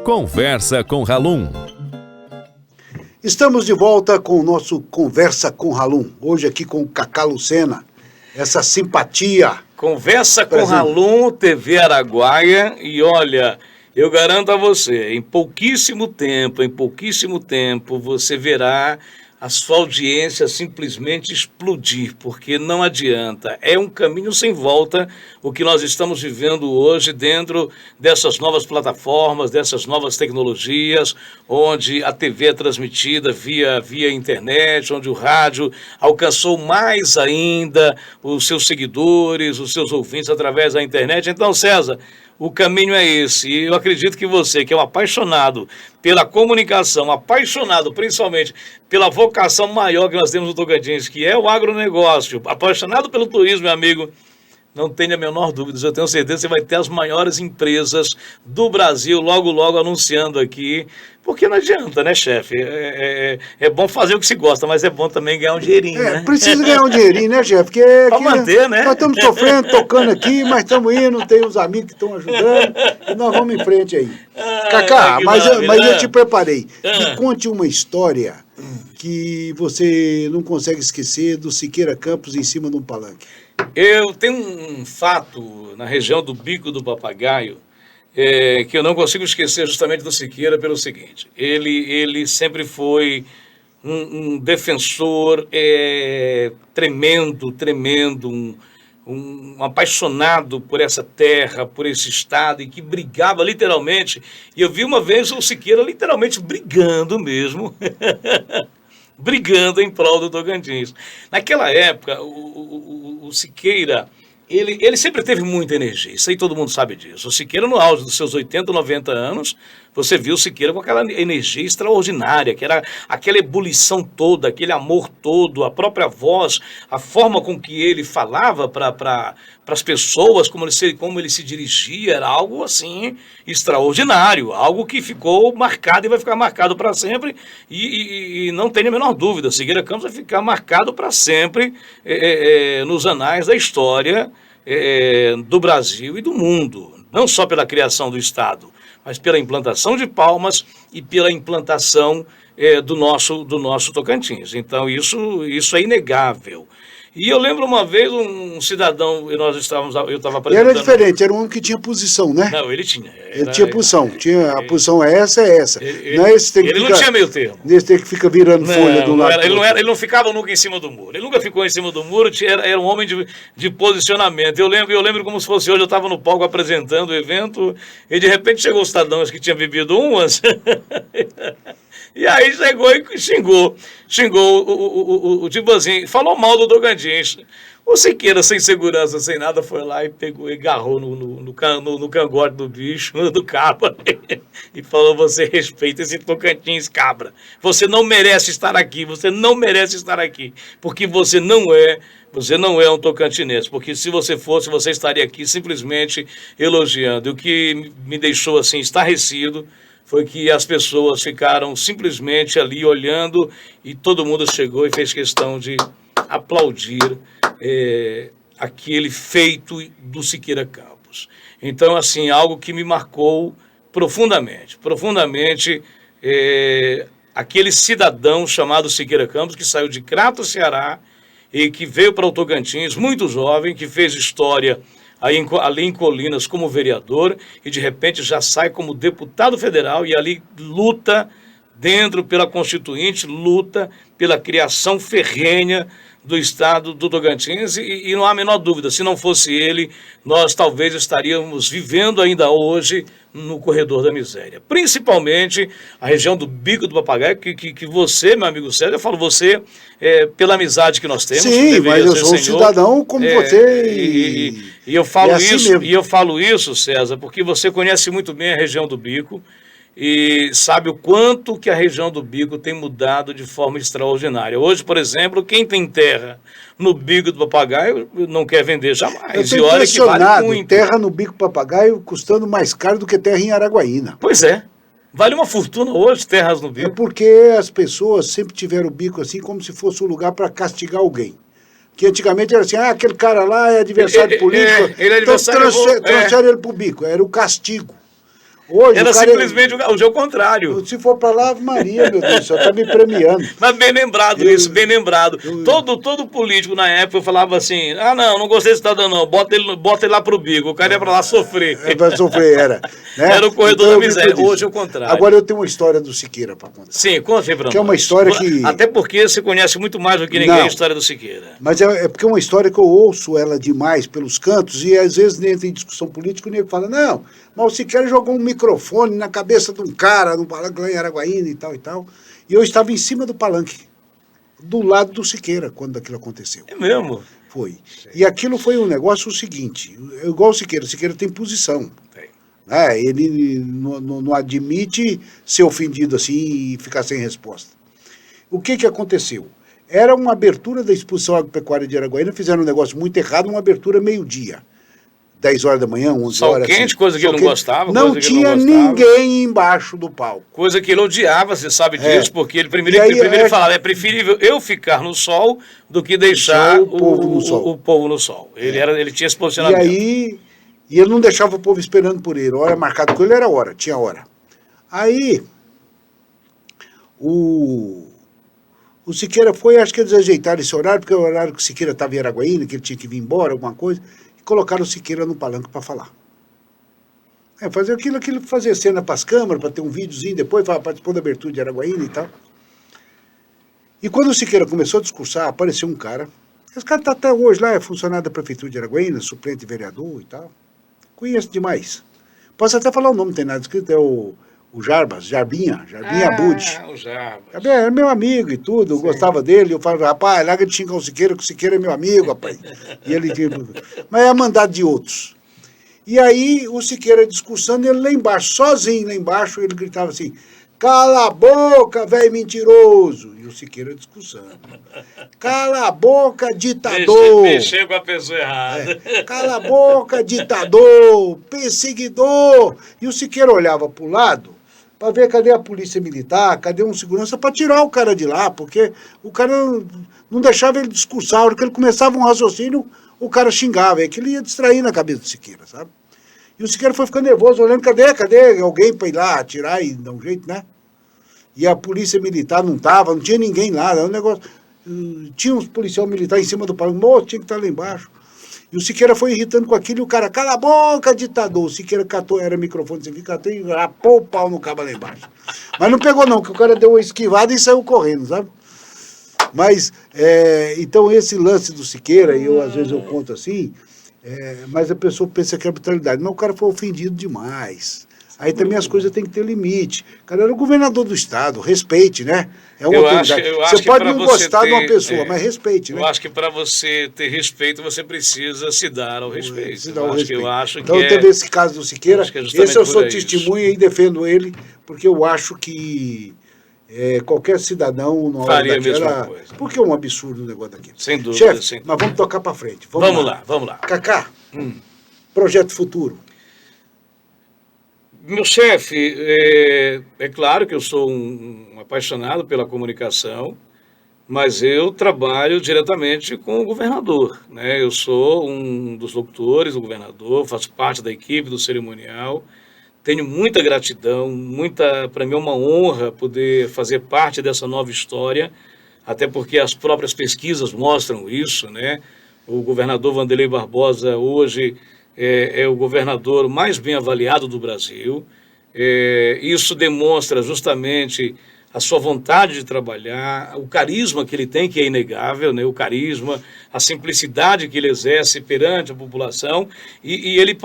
Conversa com Ralum. Estamos de volta com o nosso Conversa com Ralum. Hoje aqui com o Cacá Lucena. Essa simpatia. Conversa com Ralum, TV Araguaia. E olha, eu garanto a você, em pouquíssimo tempo, você verá a sua audiência simplesmente explodir, porque não adianta. É um caminho sem volta o que nós estamos vivendo hoje dentro dessas novas plataformas, dessas novas tecnologias, onde a TV é transmitida via internet, onde o rádio alcançou mais ainda os seus seguidores, os seus ouvintes através da internet. Então, César, o caminho é esse. E eu acredito que você, que é um apaixonado pela comunicação, apaixonado principalmente pela vocação maior que nós temos no Tocantins, que é o agronegócio, apaixonado pelo turismo, meu amigo, não tenha a menor dúvida, eu tenho certeza que você vai ter as maiores empresas do Brasil logo anunciando aqui, porque não adianta, né, chefe? É bom fazer o que se gosta, mas é bom também ganhar um dinheirinho, né? Precisa ganhar um dinheirinho, né, chefe? Porque pra manter, né? Nós estamos sofrendo, tocando aqui, mas estamos indo, tem uns amigos que estão ajudando, e nós vamos em frente aí. Cacá, mas eu te preparei. Me conte uma história que você não consegue esquecer do Siqueira Campos em cima de um palanque. Eu tenho um fato na região do Bico do Papagaio que eu não consigo esquecer justamente do Siqueira pelo seguinte. Ele sempre foi um defensor tremendo, um apaixonado por essa terra, por esse estado, e que brigava literalmente. E eu vi uma vez o Siqueira literalmente brigando mesmo, brigando em prol do Tocantins. Naquela época, o Siqueira, ele sempre teve muita energia, isso aí todo mundo sabe disso. O Siqueira, no auge dos seus 80, 90 anos, você viu o Siqueira com aquela energia extraordinária, que era aquela ebulição toda, aquele amor todo, a própria voz, a forma com que ele falava para as pessoas, como ele se dirigia, era algo assim extraordinário, algo que ficou marcado e vai ficar marcado para sempre, e não tenha a menor dúvida, Siqueira Campos vai ficar marcado para sempre nos anais da história do Brasil e do mundo, não só pela criação do Estado, mas pela implantação de Palmas e pela implantação do nosso Tocantins. Então, isso é inegável. E eu lembro uma vez um cidadão, eu estava apresentando... Era diferente, era um homem que tinha posição, né? Não, ele tinha. Ele tinha posição, a posição é essa. Não é esse ele não tinha meio termo. Esse tem que fica virando folha do lado. Ele não ficava nunca em cima do muro. Ele nunca ficou em cima do muro, era um homem de posicionamento. Eu lembro como se fosse hoje, eu estava no palco apresentando o evento, e de repente chegou o cidadão, acho que tinha bebido umas... E aí chegou e xingou o tipo assim, falou mal do Tocantins. O Siqueira, sem segurança, sem nada, foi lá e pegou e agarrou no cangote do bicho, do cabra, e falou: você respeita esse Tocantins, cabra. Você não merece estar aqui, porque você não é um tocantinense, porque se você fosse, você estaria aqui simplesmente elogiando. E o que me deixou assim estarrecido foi que as pessoas ficaram simplesmente ali olhando, e todo mundo chegou e fez questão de aplaudir aquele feito do Siqueira Campos. Então, assim, algo que me marcou profundamente, aquele cidadão chamado Siqueira Campos, que saiu de Crato, Ceará, e que veio para o Tocantins, muito jovem, que fez história ali em Colinas como vereador, e de repente já sai como deputado federal, e ali luta pela Constituinte, luta pela criação ferrenha do estado do Tocantins, e não há a menor dúvida, se não fosse ele, nós talvez estaríamos vivendo ainda hoje no corredor da miséria. Principalmente a região do Bico do Papagaio, que você, meu amigo César, eu falo você, pela amizade que nós temos. Sim, mas eu sou um cidadão como você. E eu falo assim isso, mesmo. E eu falo isso, César, porque você conhece muito bem a região do Bico, e sabe o quanto que a região do Bico tem mudado de forma extraordinária. Hoje, por exemplo, quem tem terra no Bico do Papagaio não quer vender jamais. Eu estou impressionado, terra no Bico do Papagaio custando mais caro do que terra em Araguaína. Pois é. Vale uma fortuna hoje terras no Bico. É porque as pessoas sempre tiveram o Bico assim como se fosse um lugar para castigar alguém. Que antigamente era assim, aquele cara lá é adversário político, ele é então adversário, transfere ele pro bico. Era o castigo. Hoje, era o cara simplesmente o jogo contrário. Se for pra lá, Ave Maria, meu Deus do céu, tá me premiando. Mas bem lembrado isso, bem lembrado. Todo político na época falava assim, não gostei desse cidadão não, bota ele lá pro bico, o cara ia pra lá sofrer. Pra sofrer, era. Né? Era o corredor então, da miséria, hoje é o contrário. Agora eu tenho uma história do Siqueira pra contar. Sim, conta aí pra nós. Que é uma história que... Até porque você conhece muito mais do que ninguém a história do Siqueira. Mas é porque é uma história que eu ouço ela demais pelos cantos e às vezes dentro em discussão política o nego fala, não, mas o Siqueira jogou um microfone na cabeça de um cara no palanque lá em Araguaína e tal e tal. E eu estava em cima do palanque, do lado do Siqueira, quando aquilo aconteceu. É mesmo? Foi. E aquilo foi um negócio o seguinte, igual o Siqueira tem posição. Tem. Né? Ele não admite ser ofendido assim e ficar sem resposta. O que aconteceu? Era uma abertura da exposição agropecuária de Araguaína, fizeram um negócio muito errado, uma abertura meio-dia. 10 horas da manhã, 11 horas. Sol quente, assim, coisa que ele não gostava. Não tinha ninguém embaixo do palco. Coisa que ele odiava, você sabe disso, porque ele primeiro falava, é preferível eu ficar no sol do que deixar o povo no sol. Ele tinha esse posicionamento. E ele não deixava o povo esperando por ele. Hora marcada com ele era hora, tinha hora. Aí, o Siqueira foi, acho que eles ajeitaram esse horário, porque é o horário que o Siqueira estava em Araguaína, que ele tinha que vir embora, alguma coisa. Colocaram o Siqueira no palanque para falar. Fazer aquilo, fazer cena para as câmeras, para ter um videozinho depois, participou da abertura de Araguaína e tal. E quando o Siqueira começou a discursar, apareceu um cara, esse cara está até hoje lá, é funcionário da prefeitura de Araguaína, suplente vereador e tal. Conheço demais. Posso até falar o nome, não tem nada escrito, é o Jarbinha Abud. O Jarbas. É meu amigo e tudo, eu gostava dele. Eu falava, rapaz, larga de xingar o Siqueira, que o Siqueira é meu amigo, rapaz. E ele, mas é mandado de outros. E aí o Siqueira discursando, ele lá embaixo, sozinho lá embaixo, ele gritava assim, cala a boca, velho mentiroso. E o Siqueira discursando. Cala a boca, ditador. Mexeu com a pessoa errada. Cala a boca, ditador, perseguidor. E o Siqueira olhava para o lado, para ver cadê a polícia militar, cadê um segurança, para tirar o cara de lá, porque o cara não deixava ele discursar. A hora que ele começava um raciocínio, o cara xingava, e aquilo ia distrair na cabeça do Siqueira, sabe? E o Siqueira foi ficando nervoso, olhando, cadê alguém para ir lá atirar e dar um jeito, né? E a polícia militar não estava, não tinha ninguém lá, era um negócio... Tinha uns policiais militares em cima do palanque, moço, tinha que estar lá embaixo. E o Siqueira foi irritando com aquilo e o cara, cala a boca, ditador. O Siqueira catou, era microfone, você catou e rapou o pau no cabo lá embaixo. Mas não pegou não, porque o cara deu uma esquivada e saiu correndo, sabe? Mas, então esse lance do Siqueira, e às vezes eu conto assim, mas a pessoa pensa que é arbitrariedade. Mas o cara foi ofendido demais. Aí também as coisas têm que ter limite. O cara era o governador do estado, respeite, né? É uma autoridade. Você pode não gostar de uma pessoa, mas respeite, né? Eu acho que para você ter respeito, você precisa se dar ao respeito. Se dar ao respeito. Eu acho então, teve esse caso do Siqueira, esse eu sou testemunha e defendo ele, porque eu acho que qualquer cidadão não faria a mesma coisa. Porque é um absurdo o negócio daquilo. Sem dúvida. Chefe, sem dúvida. Mas vamos tocar para frente. Vamos lá. Cacá, projeto futuro. Meu chefe, é claro que eu sou um apaixonado pela comunicação, mas eu trabalho diretamente com o governador, né? Eu sou um dos locutores do governador, faço parte da equipe do cerimonial, tenho muita gratidão, para mim é uma honra poder fazer parte dessa nova história, até porque as próprias pesquisas mostram isso, né? O governador Wanderley Barbosa hoje é o governador mais bem avaliado do Brasil. Isso demonstra justamente a sua vontade de trabalhar, o carisma que ele tem, que é inegável, né? O carisma, a simplicidade que ele exerce perante a população, e ele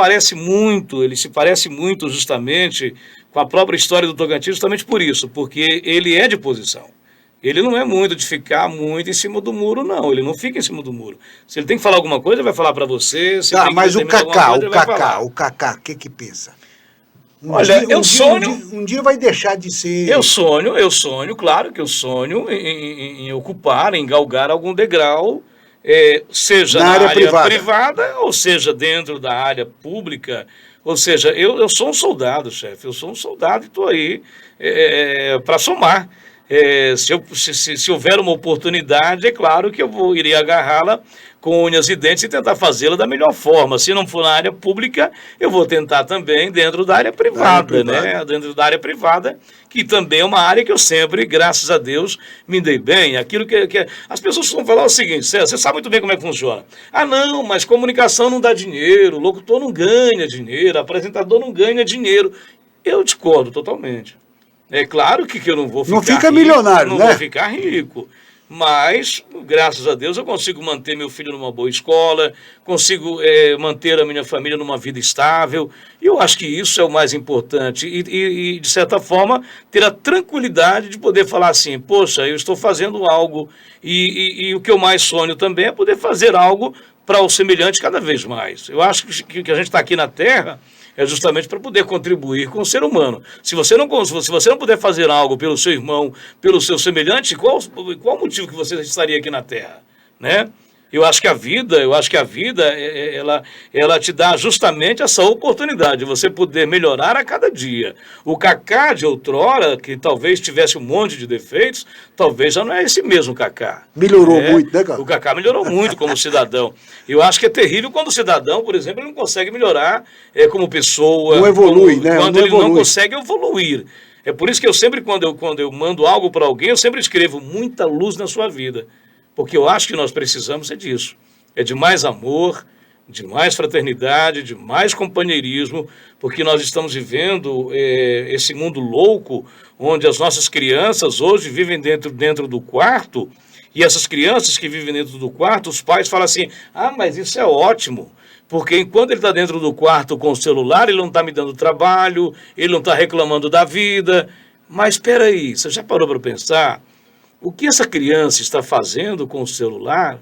se parece muito justamente com a própria história do Tocantins, justamente por isso, porque ele é de posição. Ele não é muito de ficar muito em cima do muro, não. Ele não fica em cima do muro. Se ele tem que falar alguma coisa, ele vai falar para você. Se mas o Cacá, o que pensa? Um dia vai deixar de ser... Eu sonho, claro que eu sonho em ocupar, em galgar algum degrau, seja na área privada, ou seja dentro da área pública. Ou seja, eu sou um soldado, chefe. Eu sou um soldado e estou aí para somar. Se houver uma oportunidade, é claro que irei agarrá-la com unhas e dentes e tentar fazê-la da melhor forma. Se não for na área pública, eu vou tentar também dentro da área privada, né? Dentro da área privada, que também é uma área que eu sempre, graças a Deus, me dei bem. Aquilo que as pessoas vão falar o seguinte: César, você sabe muito bem como é que funciona. Ah, não, mas comunicação não dá dinheiro, locutor não ganha dinheiro, apresentador não ganha dinheiro. Eu discordo totalmente. É claro que eu não vou ficar rico. Não fica rico, milionário, não né? vou ficar rico. Mas, graças a Deus, eu consigo manter meu filho numa boa escola, consigo manter a minha família numa vida estável. E eu acho que isso é o mais importante. E, de certa forma, ter a tranquilidade de poder falar assim: poxa, eu estou fazendo algo. E o que eu mais sonho também é poder fazer algo para o semelhante cada vez mais. Eu acho que a gente está aqui na Terra é justamente para poder contribuir com o ser humano. Se você não puder fazer algo pelo seu irmão, pelo seu semelhante, qual o motivo que você estaria aqui na Terra, né? Eu acho que a vida, ela te dá justamente essa oportunidade de você poder melhorar a cada dia. O Kaká de outrora, que talvez tivesse um monte de defeitos, talvez já não é esse mesmo Kaká. Melhorou muito, né, cara? O Kaká melhorou muito como cidadão. Eu acho que é terrível quando o cidadão, por exemplo, ele não consegue melhorar como pessoa. Não evolui, né? Quando ele não consegue evoluir. É por isso que eu sempre, quando eu mando algo para alguém, eu sempre escrevo muita luz na sua vida. Porque eu acho que nós precisamos disso. É de mais amor, de mais fraternidade, de mais companheirismo, porque nós estamos vivendo esse mundo louco, onde as nossas crianças hoje vivem dentro do quarto, e essas crianças que vivem dentro do quarto, os pais falam assim: ah, mas isso é ótimo, porque enquanto ele está dentro do quarto com o celular, ele não está me dando trabalho, ele não está reclamando da vida. Mas espera aí, você já parou para pensar? O que essa criança está fazendo com o celular?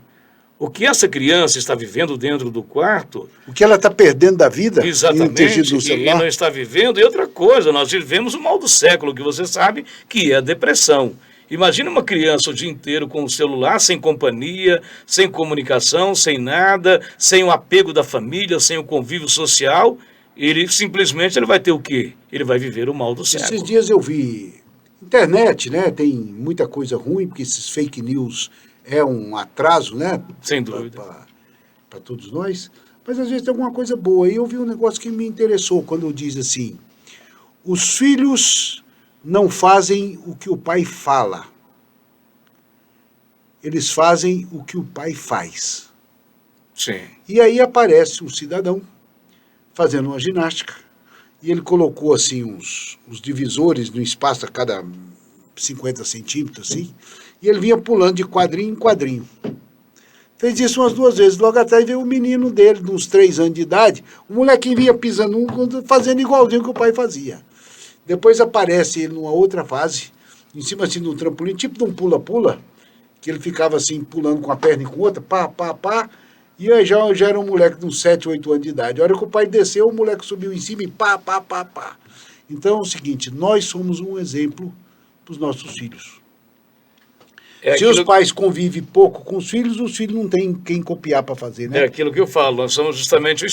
O que essa criança está vivendo dentro do quarto? O que ela está perdendo da vida? Exatamente, e não está vivendo. E outra coisa, nós vivemos o mal do século, que você sabe que é a depressão. Imagina uma criança o dia inteiro com o celular, sem companhia, sem comunicação, sem nada, sem o apego da família, sem o convívio social. Ele vai ter o quê? Ele vai viver o mal do século. Esses dias eu vi... Internet, né? Tem muita coisa ruim, porque esses fake news é um atraso, né? Sem dúvida. Para todos nós. Mas às vezes tem alguma coisa boa. E eu vi um negócio que me interessou quando diz assim: os filhos não fazem o que o pai fala. Eles fazem o que o pai faz. Sim. E aí aparece um cidadão fazendo uma ginástica. E ele colocou assim uns divisores no espaço a cada 50 centímetros, assim, e ele vinha pulando de quadrinho em quadrinho. Fez isso umas 2 vezes. Logo atrás veio o menino dele, de uns 3 anos de idade, o molequinho vinha pisando fazendo igualzinho que o pai fazia. Depois aparece ele numa outra fase, em cima assim de um trampolim, tipo de um pula-pula, que ele ficava assim, pulando com a perna e com outra, pá, pá, pá. E aí já era um moleque de uns 7, 8 anos de idade. A hora que o pai desceu, o moleque subiu em cima e pá, pá, pá, pá. Então é o seguinte: nós somos um exemplo para os nossos filhos. Se os pais convivem pouco com os filhos não têm quem copiar para fazer, né? É aquilo que eu falo, nós somos justamente o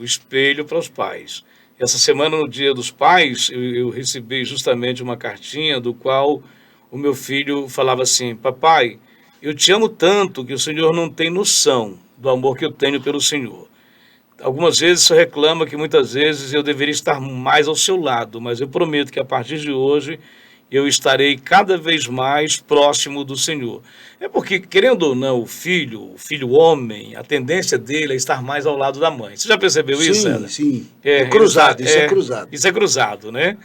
espelho para os pais. Essa semana, no Dia dos Pais, eu recebi justamente uma cartinha do qual o meu filho falava assim: papai, eu te amo tanto que o senhor não tem noção do amor que eu tenho pelo senhor. Algumas vezes você reclama que muitas vezes eu deveria estar mais ao seu lado, mas eu prometo que a partir de hoje eu estarei cada vez mais próximo do Senhor. É porque, querendo ou não, o filho homem, a tendência dele é estar mais ao lado da mãe. Você já percebeu isso, César? Sim, é cruzado, isso é cruzado. Isso é cruzado, né?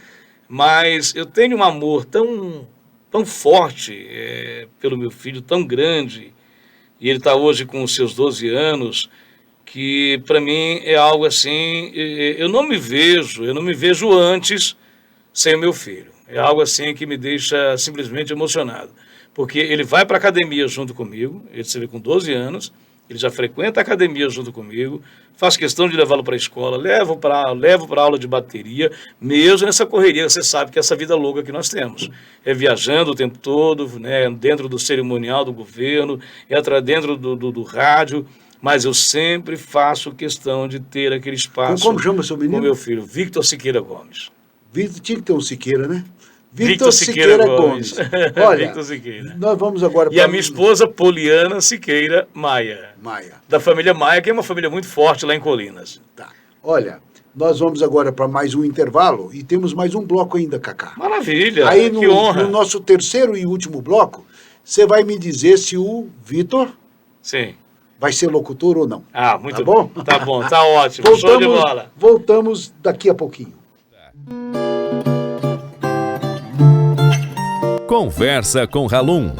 Mas eu tenho um amor tão forte pelo meu filho, tão grande, e ele está hoje com os seus 12 anos, que para mim é algo assim, eu não me vejo antes sem o meu filho. É algo assim que me deixa simplesmente emocionado, porque ele vai para a academia junto comigo, ele se vê com 12 anos, ele já frequenta a academia junto comigo, faço questão de levá-lo para a escola, levo para aula de bateria, mesmo nessa correria, você sabe que essa vida louca que nós temos. É viajando o tempo todo, né, dentro do cerimonial do governo, dentro do rádio, mas eu sempre faço questão de ter aquele espaço. Como chama seu menino? Com meu filho, Victor Siqueira Gomes. Victor tinha que ter um Siqueira, né? Victor Siqueira Gomes. Olha, Victor Siqueira. nós vamos agora E a minha esposa, Poliana Siqueira Maia. Da família Maia, que é uma família muito forte lá em Colinas. Tá. Olha, nós vamos agora para mais um intervalo e temos mais um bloco ainda, Cacá. Maravilha, Aí que honra. no nosso terceiro e último bloco, você vai me dizer se o Vitor Sim. vai ser locutor ou não. Ah, muito tá bom? Tá bom, tá ótimo. Show de bola. Voltamos daqui a pouquinho. Conversa com Halum.